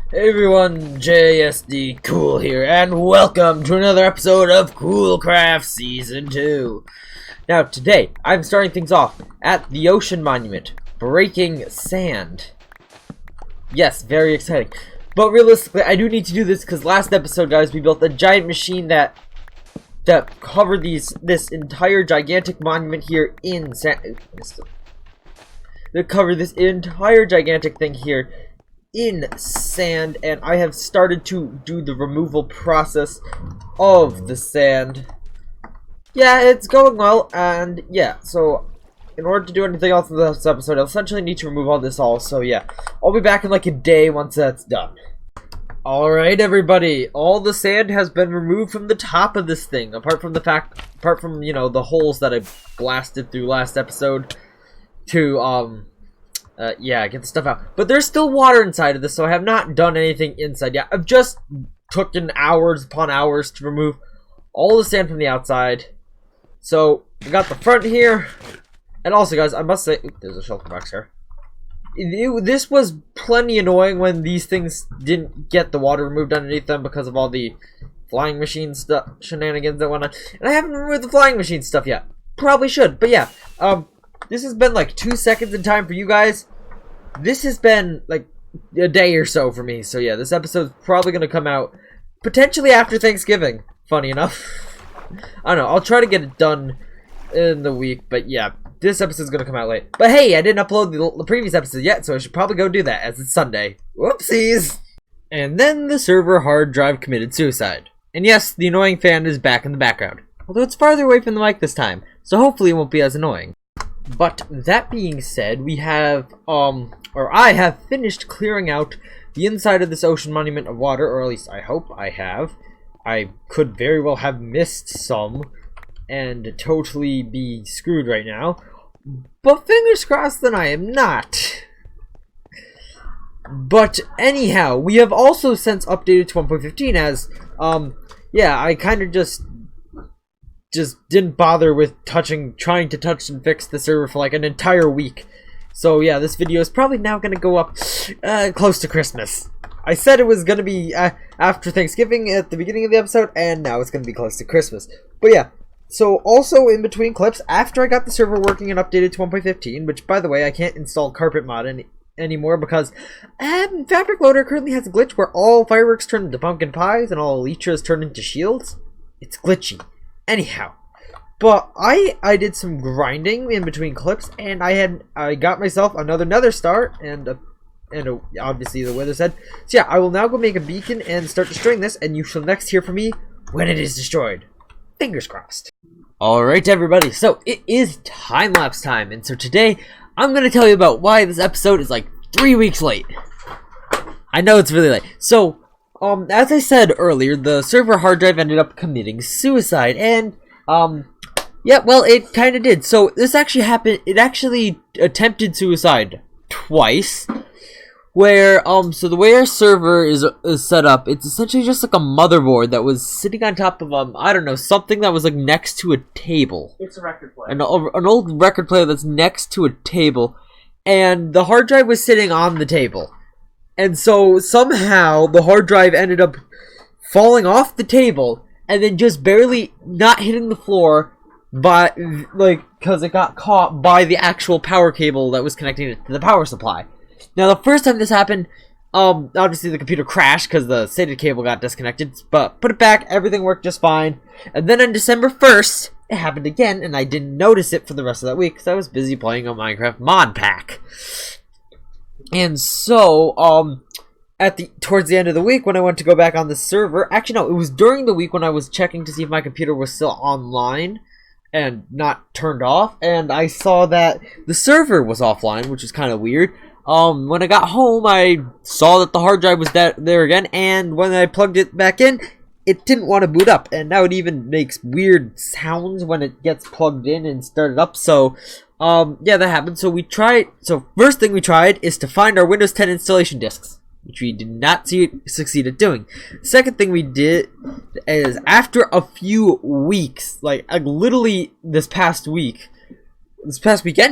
Hey everyone, JSD Cool here, and welcome to another episode of Coolcraft Season 2. Now today, I'm starting things off at the Ocean Monument, breaking sand. Yes, very exciting. But realistically, I do need to do this because last episode, guys, we built a giant machine that covered this entire gigantic monument here in sand. That covered this entire gigantic thing here in sand, and I have started to do the removal process of the sand. Yeah, it's going well, and yeah, so in order to do anything else in this episode, I'll essentially need to remove all this so yeah, I'll be back in like a day once that's done. Alright everybody, all the sand has been removed from the top of this thing, apart from, you know, the holes that I blasted through last episode to, yeah, get the stuff out. But there's still water inside of this, so I have not done anything inside yet. I've just taken hours upon hours to remove all the sand from the outside. So, we got the front here. And also, guys, I must say... Oops, there's a shelter box here. This was plenty annoying when these things didn't get the water removed underneath them because of all the flying machine stuff, shenanigans that went on. And I haven't removed the flying machine stuff yet. Probably should, but yeah. This has been like 2 seconds in time for you guys. This has been like a day or so for me. So yeah, this episode's probably going to come out potentially after Thanksgiving. Funny enough. I don't know. I'll try to get it done in the week. But yeah, this episode's going to come out late. But hey, I didn't upload the previous episode yet, so I should probably go do that as it's Sunday. Whoopsies. And then the server hard drive committed suicide. And yes, the annoying fan is back in the background. Although it's farther away from the mic this time, so hopefully it won't be as annoying. But that being said, we have, or I have finished clearing out the inside of this ocean monument of water, or at least I hope I have. I could very well have missed some and totally be screwed right now. But fingers crossed that I am not. But anyhow, we have also since updated to 1.15 as, yeah, I kind of just didn't bother with trying to touch and fix the server for like an entire week. So yeah, this video is probably now going to go up close to Christmas. I said it was going to be after Thanksgiving at the beginning of the episode, and now it's going to be close to Christmas. But yeah, so also in between clips, after I got the server working and updated to 1.15, which by the way, I can't install carpet mod anymore because Fabric Loader currently has a glitch where all fireworks turn into pumpkin pies and all elytras turn into shields. It's glitchy. Anyhow, but I did some grinding in between clips, and I got myself another nether star and obviously the wither head. So yeah, I will now go make a beacon and start destroying this, and you shall next hear from me when it is destroyed. Fingers crossed. Alright everybody, so it is time-lapse time, and so today I'm going to tell you about why this episode is like 3 weeks late. I know it's really late. So as I said earlier, the server hard drive ended up committing suicide, and, yeah, well, it kind of did. So, this actually happened, it actually attempted suicide twice, where, so the way our server is set up, it's essentially just like a motherboard that was sitting on top of, I don't know, something that was, like, next to a table. It's a record player. An old record player that's next to a table, and the hard drive was sitting on the table. And so, somehow, the hard drive ended up falling off the table, and then just barely not hitting the floor, because it got caught by the actual power cable that was connecting it to the power supply. Now, the first time this happened, obviously the computer crashed because the SATA cable got disconnected, but put it back, everything worked just fine. And then on December 1st, it happened again, and I didn't notice it for the rest of that week, because I was busy playing a Minecraft mod pack. And so, towards the end of the week, when I went to go back on the server, actually no, it was during the week when I was checking to see if my computer was still online and not turned off, and I saw that the server was offline, which is kind of weird. When I got home, I saw that the hard drive was there again, and when I plugged it back in, it didn't want to boot up, and now it even makes weird sounds when it gets plugged in and started up, so yeah, that happened. So first thing we tried is to find our Windows 10 installation disks, which we did not succeed at doing. Second thing we did is after a few weeks, like literally this past weekend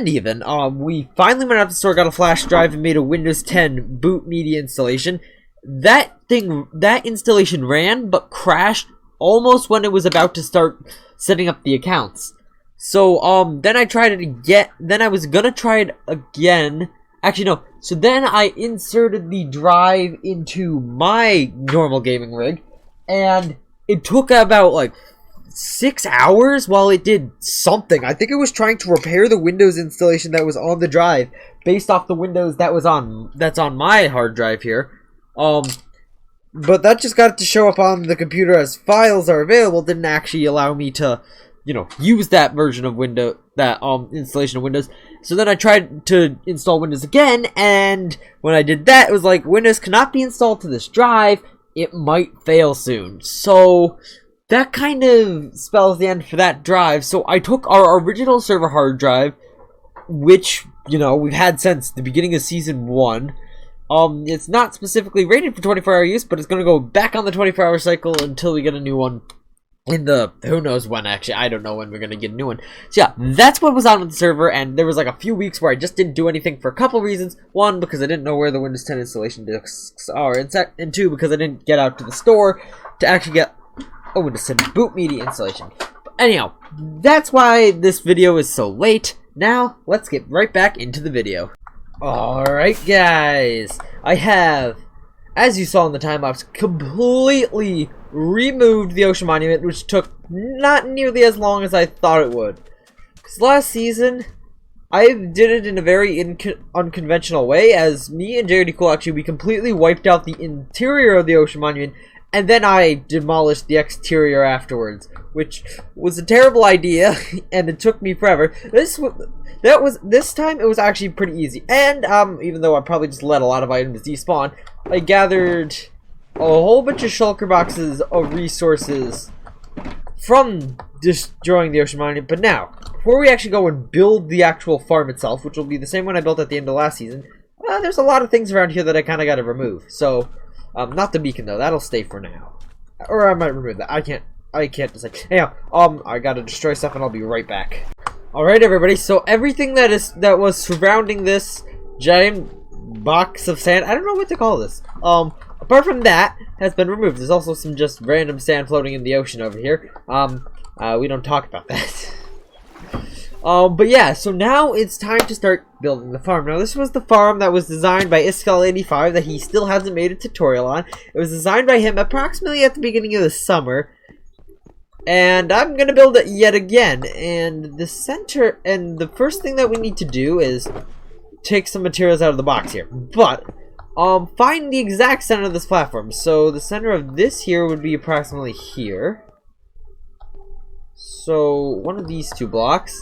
even, we finally went out to the store, got a flash drive, and made a Windows 10 boot media installation. that installation ran but crashed almost when it was about to start setting up the accounts. So then I tried it again. Then I was gonna try it again. Actually, no. So then I inserted the drive into my normal gaming rig, and it took about like 6 hours while it did something. I think it was trying to repair the Windows installation that was on the drive based off the Windows that's on my hard drive here. But that just got to show up on the computer as files are available. Didn't actually allow me to, use that version of Windows, that installation of Windows. So then I tried to install Windows again, and when I did that, it was like, Windows cannot be installed to this drive. It might fail soon. So that kind of spells the end for that drive. So I took our original server hard drive, which, we've had since the beginning of Season 1. It's not specifically rated for 24-hour use, but it's going to go back on the 24-hour cycle until we get a new one in the, who knows when, actually. I don't know when we're going to get a new one. So yeah, that's what was on with the server, and there was like a few weeks where I just didn't do anything for a couple reasons. One, because I didn't know where the Windows 10 installation disks are, and two, because I didn't get out to the store to actually get a Windows 10 boot media installation. But anyhow, that's why this video is so late. Now, let's get right back into the video. Alright guys, I have, as you saw in the time lapse, completely removed the ocean monument, which took not nearly as long as I thought it would. Because last season, I did it in a very unconventional way, as me and JRD Cool actually, we completely wiped out the interior of the ocean monument, and then I demolished the exterior afterwards, which was a terrible idea, and it took me forever. This time it was actually pretty easy, and even though I probably just let a lot of items despawn, I gathered a whole bunch of shulker boxes of resources from destroying the ocean monument. But now, before we actually go and build the actual farm itself, which will be the same one I built at the end of last season, there's a lot of things around here that I kind of got to remove. So, not the beacon though, that'll stay for now, or I might remove that. I can't decide. Anyhow, I gotta destroy stuff, and I'll be right back. Alright everybody, so everything that was surrounding this giant box of sand, I don't know what to call this, apart from that, has been removed. There's also some just random sand floating in the ocean over here. We don't talk about that. But yeah, so now it's time to start building the farm. Now this was the farm that was designed by Iskal85 that he still hasn't made a tutorial on. It was designed by him approximately at the beginning of the summer. And I'm gonna build it yet again, and the first thing that we need to do is take some materials out of the box here. But, find the exact center of this platform. So the center of this here would be approximately here. So, one of these two blocks.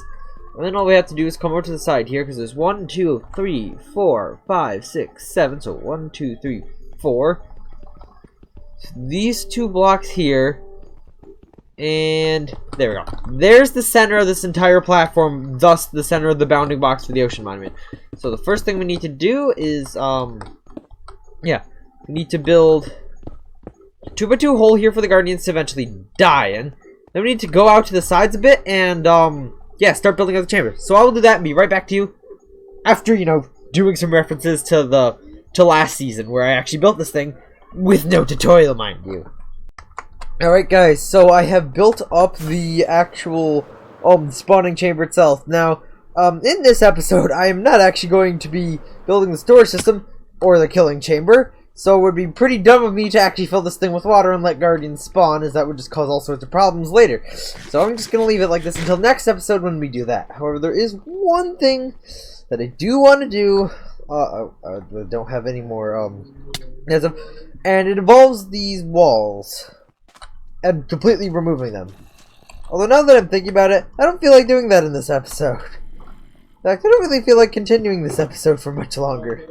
And then all we have to do is come over to the side here, because there's 1, 2, 3, 4, 5, 6, 7. So 1, 2, 3, 4. These two blocks here. And there we go. There's the center of this entire platform, thus the center of the bounding box for the ocean monument. So the first thing we need to do is, we need to build a 2x2 hole here for the guardians to eventually die in. Then we need to go out to the sides a bit and, start building out the chamber. So I will do that and be right back to you after, doing some references to last season where I actually built this thing with no tutorial, mind you. Alright guys, so I have built up the actual spawning chamber itself. Now, in this episode, I am not actually going to be building the storage system or the killing chamber, so it would be pretty dumb of me to actually fill this thing with water and let guardians spawn, as that would just cause all sorts of problems later. So I'm just going to leave it like this until next episode when we do that. However, there is one thing that I do want to do. I don't have any more, and it involves these walls. And completely removing them. Although now that I'm thinking about it, I don't feel like doing that in this episode. In fact, I don't really feel like continuing this episode for much longer.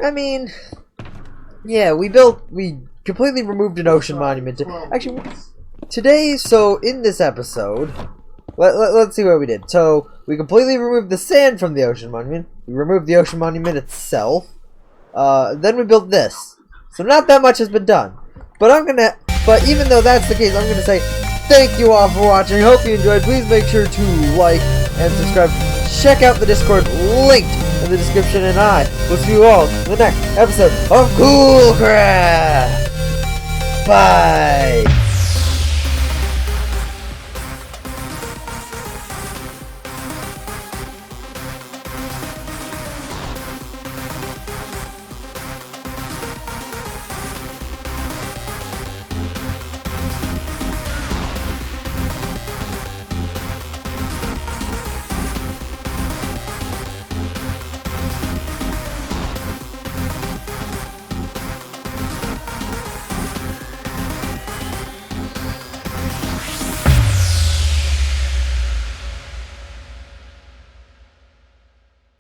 I mean, yeah, we completely removed an ocean monument. Actually, today, so in this episode, let's see what we did. So, we completely removed the sand from the ocean monument. We removed the ocean monument itself. Then we built this. So not that much has been done. But even though that's the case, I'm gonna say thank you all for watching. Hope you enjoyed. Please make sure to like and subscribe. Check out the Discord linked in the description, and I will see you all in the next episode of Cool Craft. Bye!